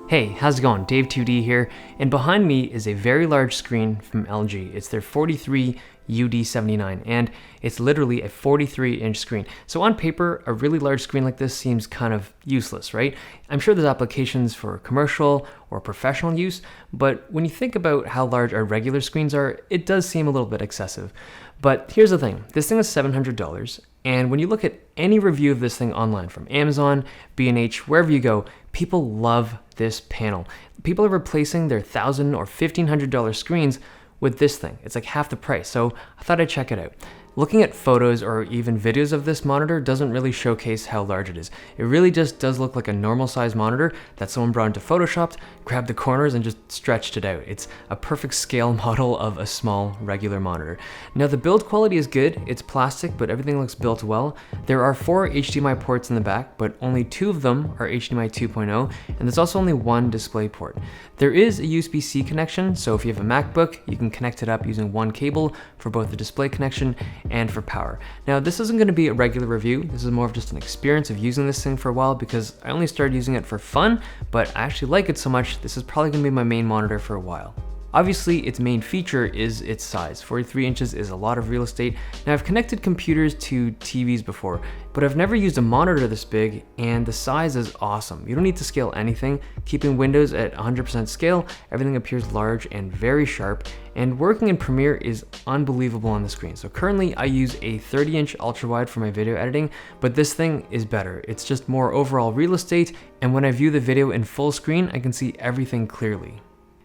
Hey, how's it going? Dave 2D here, and behind me is a very large screen from LG. It's their 43 UD79, and it's literally a 43-inch screen. So on paper, a really large screen like this seems kind of useless, right? I'm sure there's applications for commercial or professional use, but when you think about how large our regular screens are, it does seem a little bit excessive. But here's the thing, this thing is $700, and when you look at any review of this thing online, from Amazon, B&H, wherever you go, people love this panel. People are replacing their $1,000 or $1,500 screens with this thing. It's like half the price, so I thought I'd check it out. Looking at photos or even videos of this monitor doesn't really showcase how large it is. It really just does look like a normal size monitor that someone brought into Photoshop, grabbed the corners and just stretched it out. It's a perfect scale model of a small regular monitor. Now the build quality is good, it's plastic, but everything looks built well. There are 4 HDMI ports in the back, but only 2 of them are HDMI 2.0, and there's also only 1 display port. There is a USB-C connection, so if you have a MacBook, you can connect it up using 1 cable for both the display connection and for power. Now this isn't going to be a regular review, this is more of just an experience of using this thing for a while because I only started using it for fun, but I actually like it so much, this is probably going to be my main monitor for a while. Obviously, its main feature is its size. 43 inches is a lot of real estate. Now, I've connected computers to TVs before, but I've never used a monitor this big, and the size is awesome. You don't need to scale anything. Keeping Windows at 100% scale, everything appears large and very sharp, and working in Premiere is unbelievable on the screen. So currently, I use a 30-inch ultra-wide for my video editing, but this thing is better. It's just more overall real estate, and when I view the video in full screen, I can see everything clearly.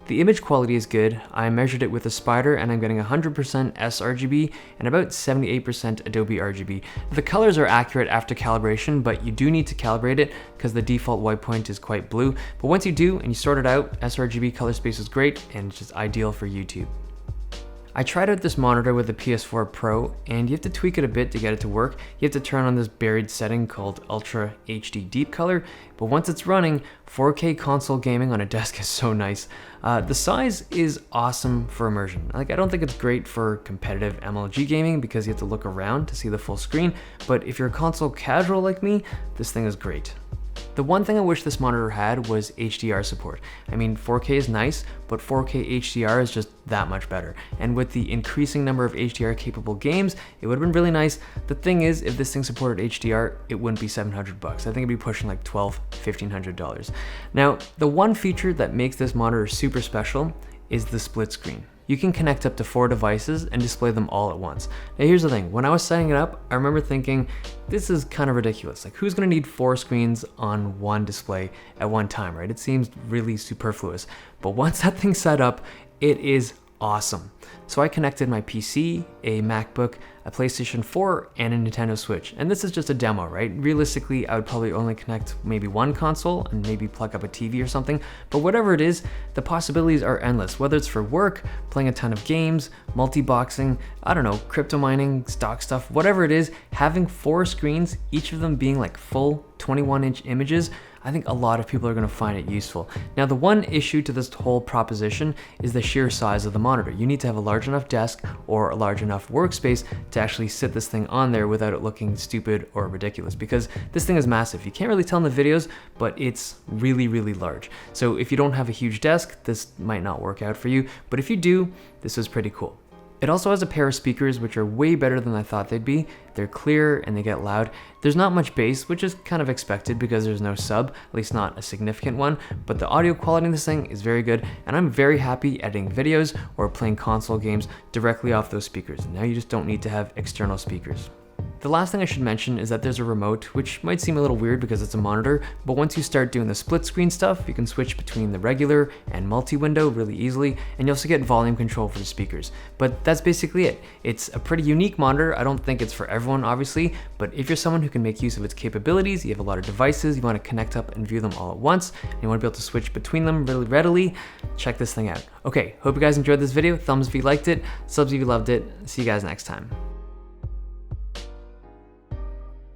The image quality is good. I measured it with a spider and I'm getting 100% sRGB and about 78% Adobe RGB. The colors are accurate after calibration, but you do need to calibrate it because the default white point is quite blue. But once you do and you sort it out, sRGB color space is great and it's just ideal for YouTube. I tried out this monitor with the PS4 Pro, and you have to tweak it a bit to get it to work. You have to turn on this buried setting called Ultra HD Deep Color, but once it's running, 4K console gaming on a desk is so nice. The size is awesome for immersion. Like, I don't think it's great for competitive MLG gaming because you have to look around to see the full screen, but if you're a console casual like me, this thing is great. The one thing I wish this monitor had was HDR support. I mean, 4K is nice, but 4K HDR is just that much better. And with the increasing number of HDR capable games, it would have been really nice. The thing is, if this thing supported HDR, it wouldn't be $700 bucks. I think it'd be pushing like $1,200, $1,500. Now, the one feature that makes this monitor super special is the split screen. You can connect up to 4 devices and display them all at once. Now here's the thing, when I was setting it up, I remember thinking, this is kind of ridiculous. Like, who's gonna need 4 screens on one display at one time, right? It seems really superfluous. But once that thing's set up, it is awesome. So I connected my PC, a MacBook, a PlayStation 4, and a Nintendo Switch. And this is just a demo, right? Realistically, I would probably only connect maybe 1 console and maybe plug up a TV or something. But whatever it is, the possibilities are endless. Whether it's for work, playing a ton of games, multi-boxing, I don't know, crypto mining, stock stuff, whatever it is, having 4 screens, each of them being like full 21-inch images, I think a lot of people are going to find it useful. Now, the one issue to this whole proposition is the sheer size of the monitor. You need to have a large enough desk or a large enough workspace to actually sit this thing on there without it looking stupid or ridiculous, because this thing is massive. You can't really tell in the videos, but it's really, really large. So if you don't have a huge desk, this might not work out for you, but if you do, this is pretty cool. It also has a pair of speakers which are way better than I thought they'd be. They're clear and they get loud. There's not much bass, which is kind of expected because there's no sub, at least not a significant one, but the audio quality in this thing is very good, and I'm very happy editing videos or playing console games directly off those speakers. Now you just don't need to have external speakers. The last thing I should mention is that there's a remote, which might seem a little weird because it's a monitor, but once you start doing the split screen stuff, you can switch between the regular and multi-window really easily, and you also get volume control for the speakers. But that's basically it. It's a pretty unique monitor. I don't think it's for everyone, obviously, but if you're someone who can make use of its capabilities, you have a lot of devices, you want to connect up and view them all at once, and you want to be able to switch between them really readily, check this thing out. Okay, hope you guys enjoyed this video. Thumbs if you liked it, subs if you loved it. See you guys next time.